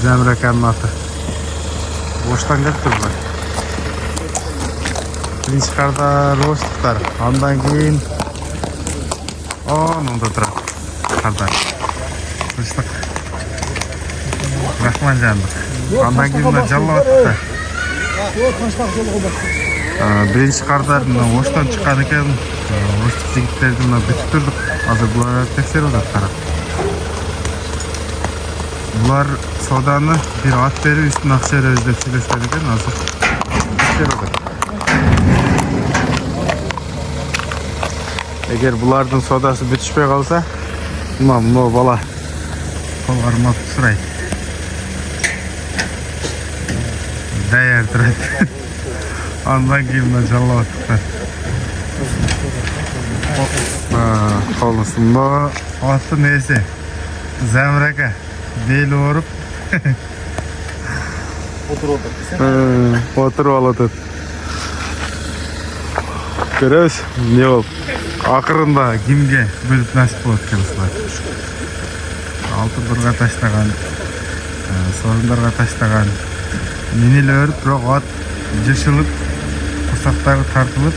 Zemrekanın atı. Boştan gelip durdular. Birinci karda roştuklar. Ondan keyin onda turadi. Karda. Roştuk. Rahman canım. Ondan keyin jalla attılar. Birinci karda boştan çıkan ekan. Boştuk jigitlerdi bitip durduk. Hazır bular tekşerup attılar. Bular sodani bir at berip üstüne akça özdep söylöшкөн экен. Hazır tekşerup. Eğer bulardın sodası bitişpey kalsa, bu bala kollarıma tutsuraydı. Değer duraydı. Ondan keyin jalla attılar. Qo'lisida atı neyse. Zemraka beli o'rib o'tirib oladi. Ko'rasiz, ne bo'ldi? Ақырында kimga bo'lib nasib bo'ladi kelisizlar. Altı burga tashlagan, sorunlarga tashlagan. Menili o'rib, biroq at jishilib, qursaqlari tartilib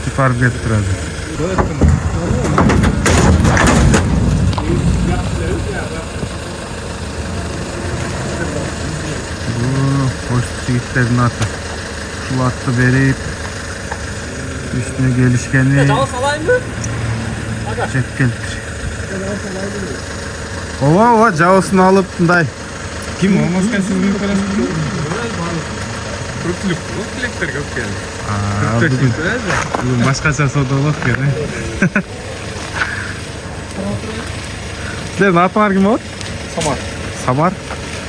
chiqarib ketib turadi. Boş yigitlerin atı. Şu atı berip üstüne gelişkeni çek keltir. Ova javosunu alıp bunday. Kim olmazken siz büyük parasını Kurtuluk. O kolektor yok geldi. Bugün başkaça sodalıq geldi. Sizlerin atınlar kim olur? Samar. Samar.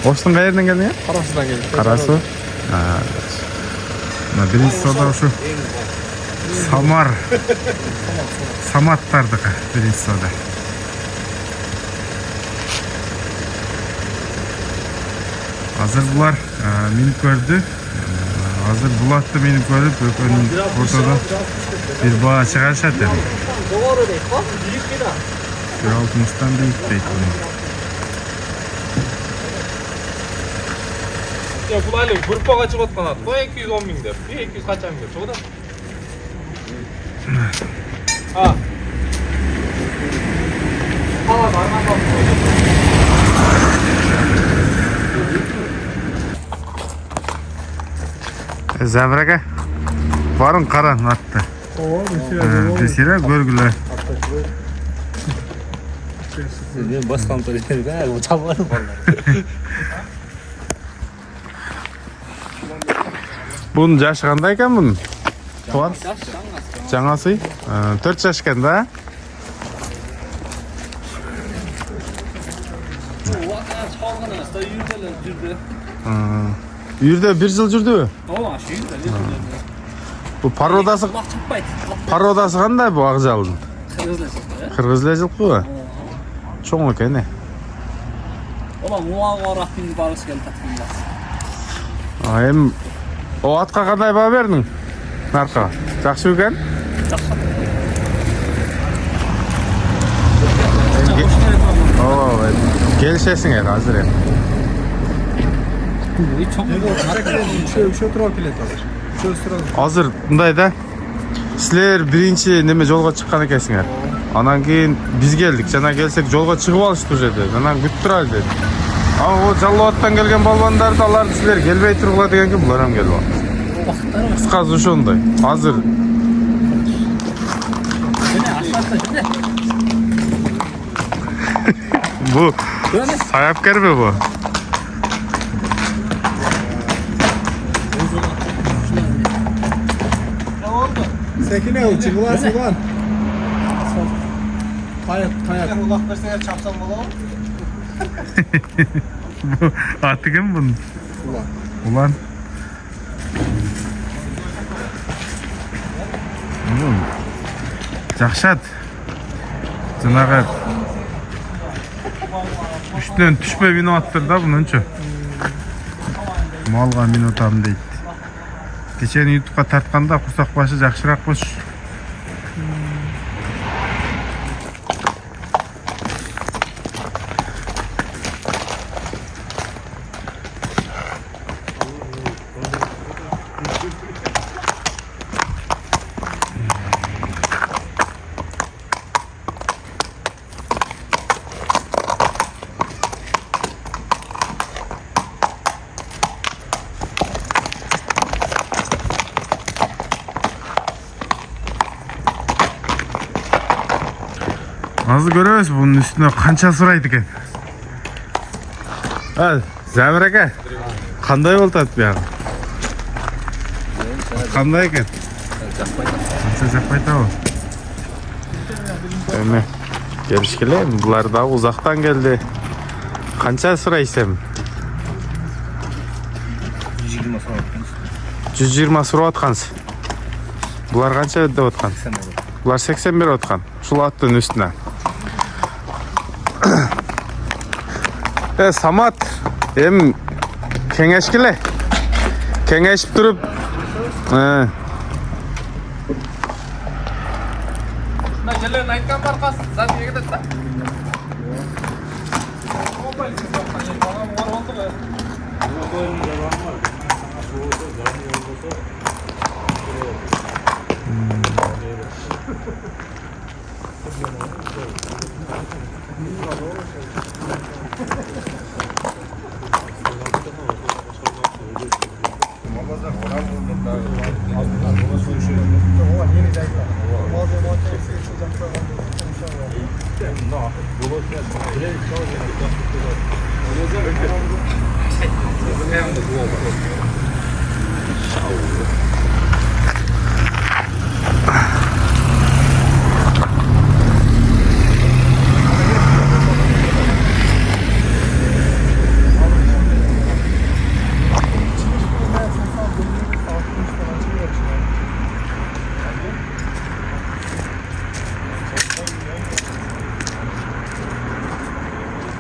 Oştun qayerden geldin ya? Karasu'dan geldi. Karasu. Birinci soda şu. Samar. Samattardık birinci soda. Hazır bular minip gördü. Hazır bulattı minip görüp ökönün ortada bir bağa çıkarışat dedi. Bir altımızdan büyük deydi bunu. Ya bulaylı burpağa çıkıp atkan at. Bu 210 bin der. Bir 200 kaçan bir. Çoğu da. Ha. Hava var. Zemraka varın karan attı. Desire görgüler. Başkan söyledi. O çavarı vallahi. Bunun yaşı qanday ekan bunun? Tuğan? Жаңасы? 4 yaş ekan da. Yürde 1 yıl жүрдү. Bu parodası qanday bu Aqjal'ın? Qırgızlı жылқы bu. Çoğun ekan ne? Ola muağa rahmin barış geldi tatlılar. Hem o atqa qanday baha berдің? Narqa. Жақсы ekan? Gelişesin endi hazır endi. Hazır bunday da. Sizler birinci neme жолго чыккан экенсиңер. Анан кийин биз келдик. Жана келсек жолго чыгып алышты уже dedi. Анан күтүп турайлы dedi. О Жаллабаттан келген балбандарды аларды силер келбей тургула дегенге булар ham келип алды. Кыскасы ошондой. Азыр bu sayapkar mı bu? Sekine uçuk ulan ulan. Kayak. Ulak versene çapsam ola. Bu atı kim bunun? Ulan. Жақшат. Жанагы үстүнөн түшпөй мине аттыр да bununчу. Малга минутам дейт. Кечен ютубка тартканда курсак башы жакшыракпыш. Azı görüyoruz bunun üstüne kança suraydı ekan. Al, Zamir aka. Qanday bo'ladi bu yoq? Qanday ekan? Qancha japaydi o. Endi kelishkilar, bular da uzoqdan keldi. Qancha so'raysan? 120 so'rayapmiz. 120 so'rayotgansiz. Bular qancha deyotgan? Bular 80 berayotgan. Shul otning üstüne. Samat, hem kengashkile. Kengashib turib. Majalarni aytgan barqasi zasiga ketadi-da.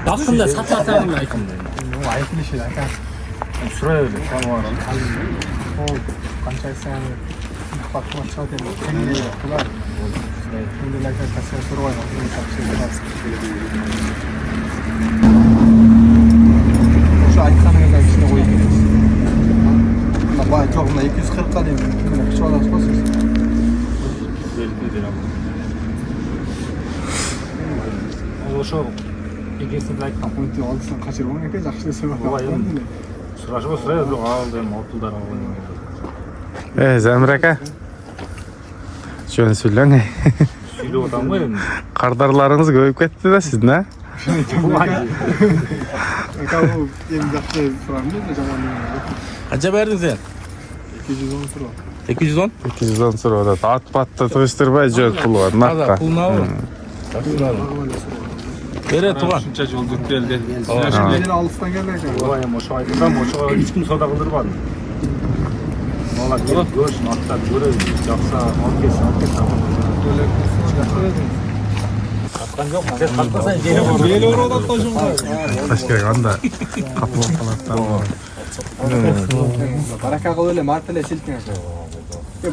Aslında satmasam mı aytın? Bu ayıplı şey aka. Şuraya öyle tamam. O kança sen bakma çatı mı? Kendi yaptılar. Şimdi like kasaya soruyor. Bunu kapsayacağız. Şu ayıkanın da içine koyuyoruz. Ama çok ne 240 kalıyor. Şu an açmasın. Oluşu. Egesi like Pointi alırsan kaçırmam eke жақсы sebep. Suraşı sıraya yok aldı motorlar oynuyor. Zamir aka. Şöyle söyleyin. Söyle otam koy endi. Qardarlarınız ko'yib ketdi da sizni, ha? Aka bu en жақсы сұрамын да жаман. Qancha berding sen? 210 сұра. 210? 210 so'radi. At patda tig'ishtirmay jo'q pulga, naqqa. Pulni ol. Bere tuğan. Shuncha yo'l o'tdi. Beni alıstan geldi aka. Vay ama şu aydan o hiç kim soda kıldırmadı. Valla göz naktar göre yapsa orkes. Katkan yok mu? Sen katmasan geri vur. Beli oradan taşınma. Taş kerak anda. Kapı falan. Baraka öyle martele silkin aka.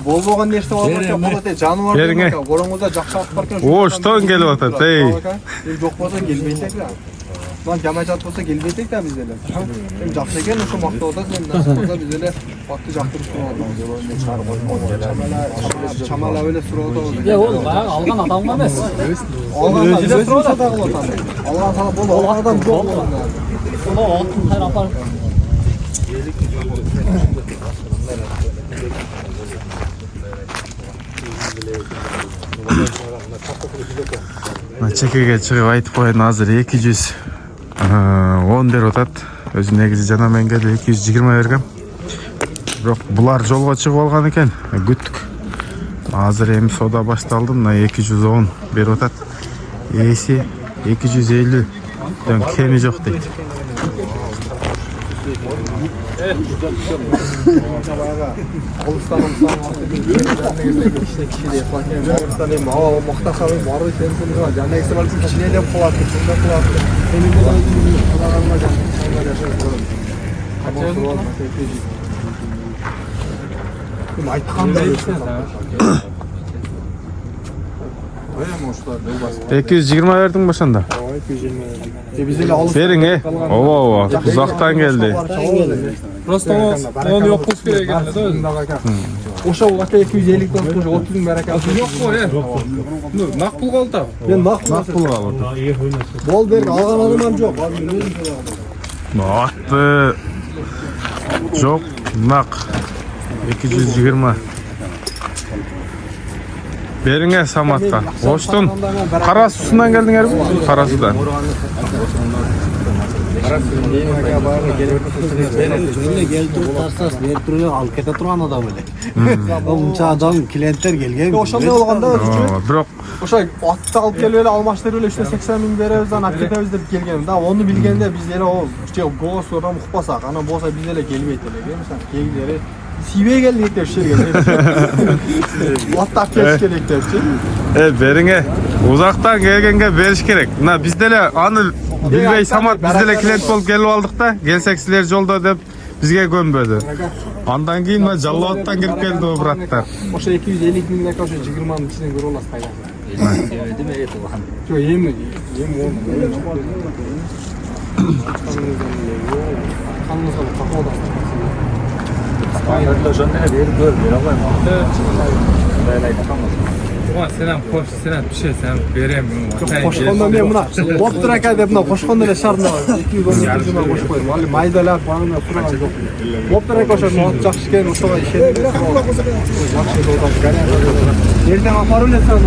Bol болған нерсе болмаса болады жануар Беріңе. ораңызда жақсы алып барқан О, штан келіп атат, ей. Жоқ болса келмейсек та. Мына жаман болса келмейсек та біз эле. Эми жақсы екен ошо мактап атасыз, эми насып болса біз эле бакты жактырып турабыз. Чамалап эле сурап атабыз. Ya oğlum bayağı algan adam var mısın? Алган өзү сурап атабыз. Алган сала болду, алган адам жок. Ulan altın her apar. Чекеге чыгып айтып коеюн, азыр 210 берип атат. Өзү негизи жана мен келип 220 бергем. Бирок булар жолго чыгып алган экен. Күттүк. Азыр эми соода башталды, мына 210 берип атат. Эси 250 ден кеми жок дейт. Peki 120 verdin başında. Verin Oo, uzaktan geldi. Просто onu yok kız gerek geldi de. Ошо aka 250 тон 30 миң берек алды. Yok bu ya. Naq pul kaldı. Мен нақ пул алды. Бол берг алган адамам жок. Нақты жоқ, нақ 220. Беріңе Саматқа. Оштун Қарасуsundan келдіңер бе? Қарасудан. Öyle geldi tutarsa verip duruyor alıp kete turan adam öyle. Onca adam klientler gelgen. Ошондой болгондо Бирок ошо атты алып келип эле алмаштырып эле 380 миң беребиз анан алып кетебиз деп келгеним да. Ону билгенде биз эле о голос ордон укпасак, анан болсо биз эле келбейт эле. Мисалы кегилери сибей келдик деп шерген. Аттап кетиш керек депчи. беріңе uzaktan келгенге бериш керек. Мына биз деле аны билбей Самат биз деле клиент болуп келип алдык да. Келсек силер жолдо деп бизге көнбөдү. Андан кийин мына Жалалабадтан кирип келди о браттар. Ошо 250 миңдеки ошо 20 ичинен көрүп аласыз кайдан. Dedim evet ulan. Жок, эми каныңызга какоо Жөнүнө берип көр, бере албайм. Мындай айтканбыз. Ulan sen koş, sen bir şey sen vereyim. кошкондо мен мына боптур ака деп мына кошкондо эле шарына 210 миң кошуп койдум. Али майдалап аны турган жок. Боптур ака ошо жакшы экен, ошого ишенип жакшы жолдон гарантия. Эртең апарып эле сразу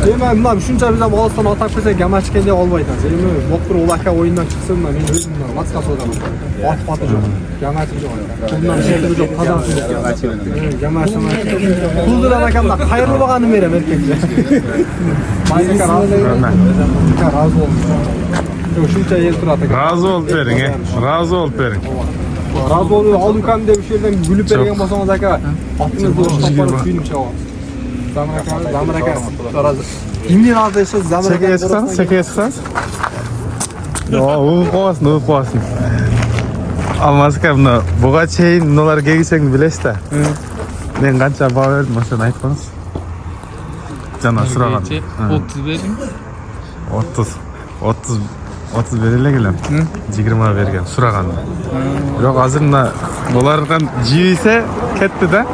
Эми мына ушунча биз Моголстон атап келсек гамачкен деп болбойт азыр. Эми боптур улака оюндан чыксын, мен өзүм ватска содам. Ат жок. Гамачы жок. Кулдан шекери жок, казасы жок. Гамачы. Кулдуран акамда кайрылып алганын берем эркекче. Майка разы болдум. Ушунча эл турат экен. Разы болуп бериң, разы болуп бериң. Разы болуп алукам деп ушул жерден күлүп берген болсоңуз ака, атыңызды оштап барып сүйүнүп чыгып. Замрака. Разы. Эмне разы десеңиз, замрака. Секeye çıksanız. Uğup kovasın. Almazka mına buga çeyin mınalar giysen bilesiz da. Ben kança bağ verdim, aşağıdan aytmanız. Cana sıragan. 30 verin. 30 verile gelem. 20 vergen, suraganda. Yok azır mına dolardan jibiyse ketdi da.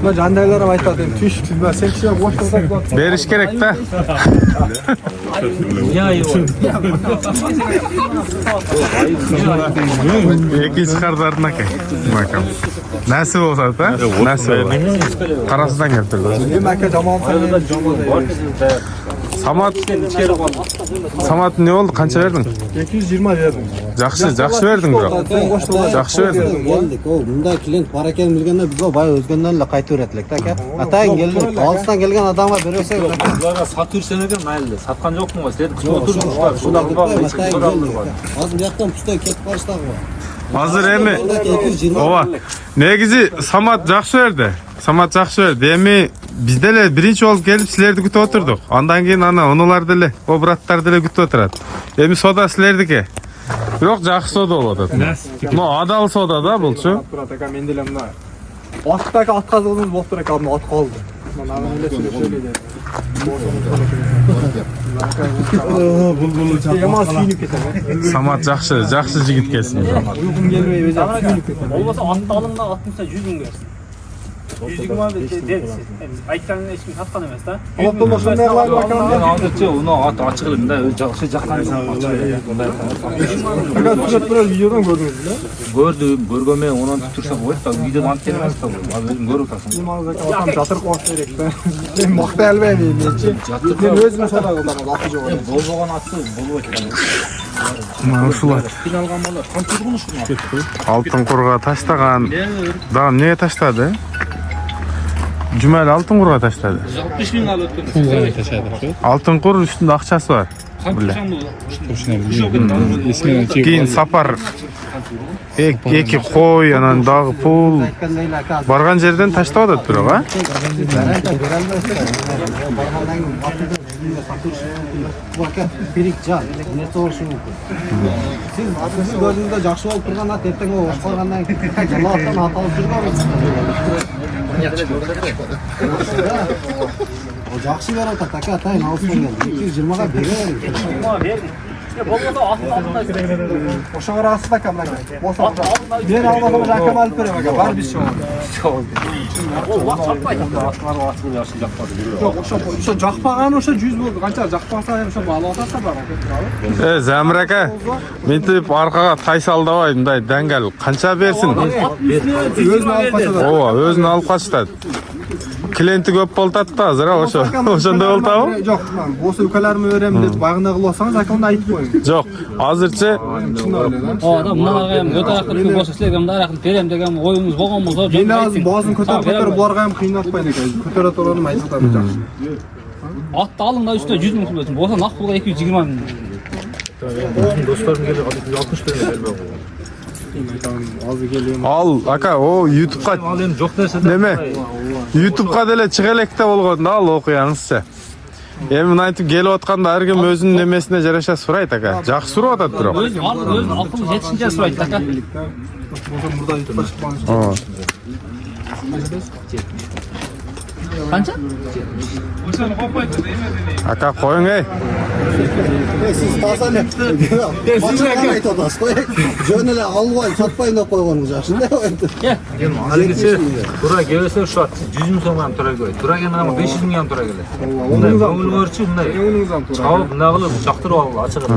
Mına jandaylarım aytат, эми түш, sen kişiler boş tursak. Beriş gerek da. Eki çıkardarın ake. Bakam. Nasıl olsa da? Nasıl olsa? Karasıdan getirdi. Эми ака жаман Samat ne oldu? Kança verdin? 220 verdim. Жақсы verdin bro. Жақсы verdin. Geldik o bunda klient para eken bilgende biz o bayağı özgünden ile kayıt öğretilek tak ya. Atayın geldik. Alsından gelgen adama veriyorsa Буларга сатып жүрсеңер майылды. Саткан жокмун, силер күтүп отурмуңдар. Шунда кылбагы, эч ким суралдыр бар. Az bir yaktan püstön ketip barıştaq var. Hazır emi. 220. Ova. Negizi Samat жақсы verdi. Samat жақсы verdi. Emi biz dele birinci olup gelip silerdi kütüp oturduk. Ondan keyin ana onular dele, o bratlar dele kütüp oturат. Emi soda silerdike. Yok жақсы soda oldu. No adal soda da bulçu. Турат ака мен деле мына аттака атказылдыңыз болуп тур ака, мына ат калды. Мына аны эле сөйлөп Яман сүйүнүп кетем. Samat жақсы жигит келсин. Уйгум келбей өзү сүйүнүп кетем. Olmasa atты alımda atmışsa 100 gün versin. 120 abi deriz. Aytkanın eşkin satkan emes da. Алып болмошон Мен айлар бакам. азырчы уну ачык элем да, жакшы жаккан Ака сүрөт бирөө видеодон көрдүңүз беле? көрдүм, көргөмө онон турса болот да, видеодон алып келем эмес да, ал өзүң көрүп атасың. Атам жатырып коюш керек да. Мен мактай албайм эмнечи. Мен өзүм сода кылдым, аты жок. Болбогон атты болбойт. Ушулар. Кыйналган болот. Кантургун ушуну. Алтын курга таштаган. Дагы эмнеге таштады? Cümeli altın kurga taşladı. 60 bin alıp götürdüm. Altın kur üstünde akçası var. Keyin sapar eki koy anan dagı pul bargan жерден таштап атат бирок а. Birik can. Ne soruşun mümkün. Siz atınızı gördüğünüzde jakşı olup turgan at erteң o boş kalgandan Jalabadtan at alıp O jakşı ver atat aka atayın alsın geldi. 220'ga beri verin. болмаса атын алдыңда. Ошоға расында aka мына. Болса. Мен алмасам акам алып берем aka. Бар бис жок. Ол уақыт жақпайды. Жок, ошо жакпаган ошо 100 болду. Канча жакпаса ошо алып атса бар. Замир ака, мынтип аркага тайсалдабай мындай дәңгәл канча берсин? Өзүн алып качат. Ооба, өзүн алып качтат. Клиенти көп болтат да азыр ошо. Ошондой болтабы? Жок, болсо укаларымы берем деп багына кылып алсаңыз акамды айтып коюң. Жок, азырчы Оода мыналарга эми өтө акылы болсо силерге мындай акыл берем деген оюңуз болгон болсо Мен азыр баазын көтөрүп буларга ham кыйнатпайын экен. Көтөрө турганым айтып атам жакшы. атты алыңдар үстүнө 100 миң сом болсо нак пулга 220 миң. Досторум келип 60 берме. Азыр келем. ал ака, о YouTube'га Ал эми жок нерсе неме? YouTube'га деле чыга электе болгон да ал окуяңызчы. Эми мынтип келип атканда ар ким өзүнүн немесине жараша сурайт ака. Жакшы сурап атат бирок. Өзүнүн акылы жетишинче сурайт ака. Болсо мурда айтып чыкпаңыз. Ооба. Канча? Ака коюң эй. Siz tasan Başka aytып атасыз ғой. Жөн эле албай, сатпайын деп койгонуңуз жакшы. Алисе тура келсе ушат 100 миң сомдан тура келет. Тура келгенде 500 миңден тура келет. Мындай көңүл көрчү мындай. Оңуңуздан тура. Чабып мына кылып жактырып алып ачыгып.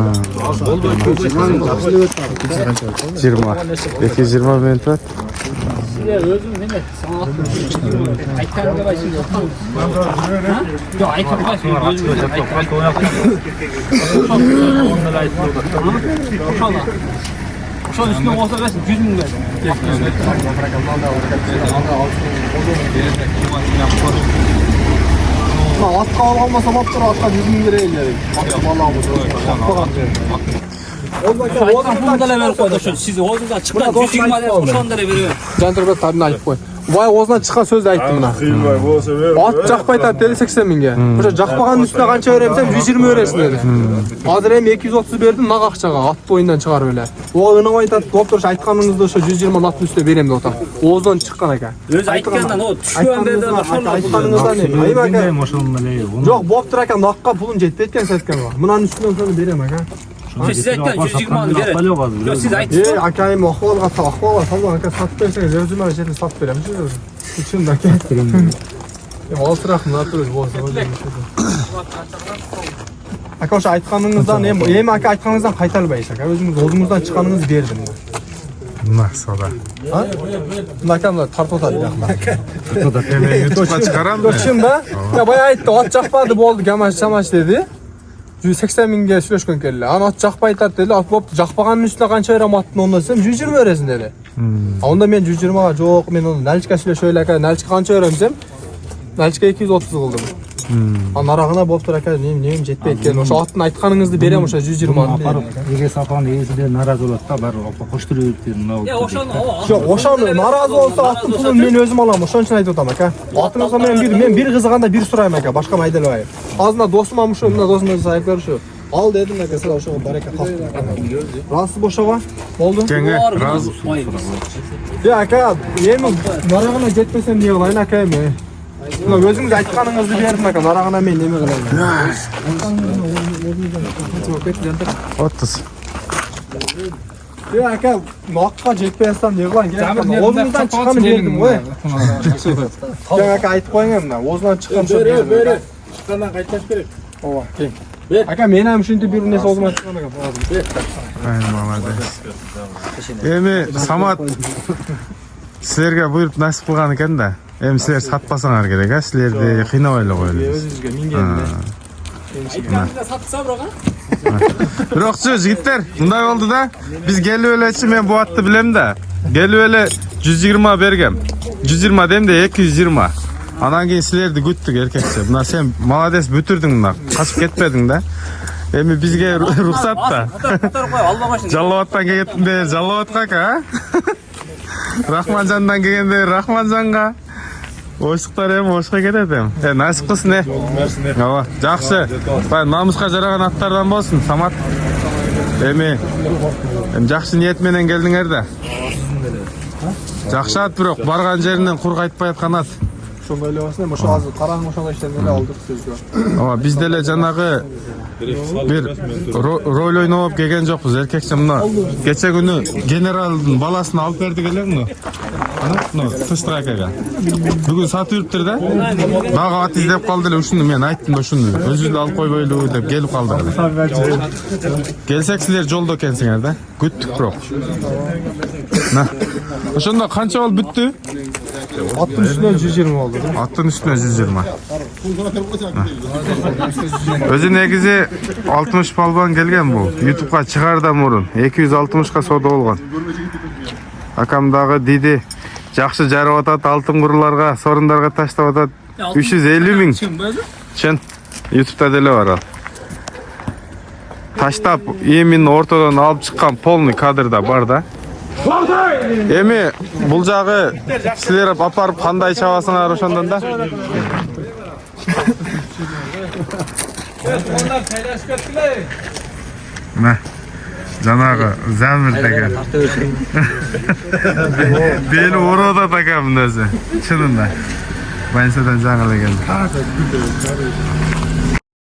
Болбойт. 20. 220 мен турат. Силер өзүң неме? Айтканга байсың жок. Жок, айтканга байсың. Ошо үстүнө болсо берсин 100 миң берсин. Атқа алғанмаса болуптур, атқа 100 миң берейин дедим. Атқа балабыз. Ошондо эле берип койду ошо. Сиз өзүңүз чыккан 120 деп ошондо эле берип. Жантырбек тадын айтып кой. Бай оозунан чыккан сөздү айтты мына. Ат жакпай атат деди 80 миңге. Ошо жакпаганын үстүнө канча берем десем 120 бересиң деди. Азыр эми 230 бердим нак акчага ат боюндан чыгарып эле. Ого ынып айтат, доктор айтканыңызды ошо 120 аттын үстүнө берем деп атам. Оозунан чыккан экен. Өзү айткандан о түшкөн берди ошондо. Айтканыңыздан эми. Айым ака. Ошондо эле. Жок, болуптур ака, накка пулум жетпейт экен сеткенге. Мынанын үстүнөн сону берем ака. Siz aytgan 120 берет. Жок, siz aytdingiz. Aka эми ахвалга салган ака сатып берсеңиз өзүмө жерин сатып берем. Чын да кен. Алтырақ мына түрі болса. Ака ошо айтканыңыздан эми ака айтканыңыздан кайталбайсыз ака. Өзүңүз оозуңуздан чыкканыңызды бердим. Мына сода. Мына ака мына тартып атат жакында. Эми YouTube'га чыгарам. Чын да? Я бая айтты, ат жакпады болду, гамаш деди. 180 миңге сүйлөшкөн келди. Аны ат жакпай атат деди. Ат болупту, жакпаганын үстүнө канча берем аттын онда десем 120 бересиң деди. Онда мен 120га жок, мен onu наличка сүйлөшөй эле ака, наличка канча берем десем, наличка 230 кылдым. Анын арагына болуптур ака, немем жетпейт экен. Ошо аттын айтканыңызды берем, ошо 120 ат. Эге сапан ээси наразы болот да, баары коштуруп мына. Ошону Жок, ошону наразы болсо аттын пулун мен өзүм алам. Ошон үчүн айтып атам ака. Атыңызга мен бир кызыганда бир сурайм ака, башка майдалбайм. Азырда досума ушу, мына досумдун сайып бериши. Ал дедим ака, сен ошого барака калды. Разысыз ошого? Болду. Кеңе разы. Я ака, эми нарагына жетпесем эмне кылайын ака эми? Мына өзүңүз айтканыңызды бердим ака, нарагына мен неме кылайын? 30. Я ака, накка жетпей атсам эмне кылайын? Оозуңуздан чыкканын бердим го. Жаңа ака айтып коюң эмне? Оозунан чыккан сөз бердим. Чыккандан кайтпаш керек. Ооба, кең. Ака, мен ham ушинтип бир нерсе оозума чыккан экен. Ай, молодец. Эми Самат силерге буйруп насип кылган экен да. Эми силер сатпасаңар керек, а? Силерди кыйнабай эле коелу. Өзүңүзгө мингенде. айтканыңызда сатса бирок. Бирокчу жигиттер, мындай болду да. Биз келип элечи, мен бу атты билем да. Келип эле 120 бергем. 120 демде 220. Анан кийин силерди күттүк эркекче. Мына сен молодец бүтүрдүң мына. Качып кетпедиң да. Эми бизге рухсат да. Жаллабаттан келгендер Жаллабатка ака. Рахманжандан келгендер Рахманжанга. Ойсуктар эми ошко кетет эми. Насип кылсын э. Ооба, жакшы. Бай намыска жараган аттардан болсун, Самат. Эми жакшы ниет менен келдиңер да. Жакшы ат бирок барган жеринен кур кайтпай аткан ат. Ошондой эле бассын, эми ошо азыр караң ошондой иштен эле алдык сөзгө. Ооба бизде эле жанагы бир роль ойноп келген жокпуз. Эркекче мына кече күнү генералдын баласын алып бердик эле мына. Мына тыштракага. Бүгүн сатып жүрүптүр да. Дагы ат издеп калды эле ушуну мен айттым да ушуну. Өзүбүздү алып койбойлу деп келип калдык эле. Келсек силер жолдо экенсиңер да. Күттүк бирок. На. Ошондо канча болуп бүттү? Аттын үстүнөн 120 болду. Аттын үстүнө 120. Өзү негизи 60 балбан келген бул. YouTube'га чыгардан мурун 260ка соода болгон. Акам дагы диди жакшы жарып атат, алтын курларга, сорундарга таштап атат. 350 миң. Чын. YouTube'да деле бар ал. Таштап, эмин ортодон алып чыккан полный кадрда бар да. Эми бул жагы силер апарып кандай чабасыңар ошондон да? Onlar paylaşıp ettiler. Мына жанагы Замир деген. Бели орода такамын өзү. Чынында. Больницадан жаңы эле келди.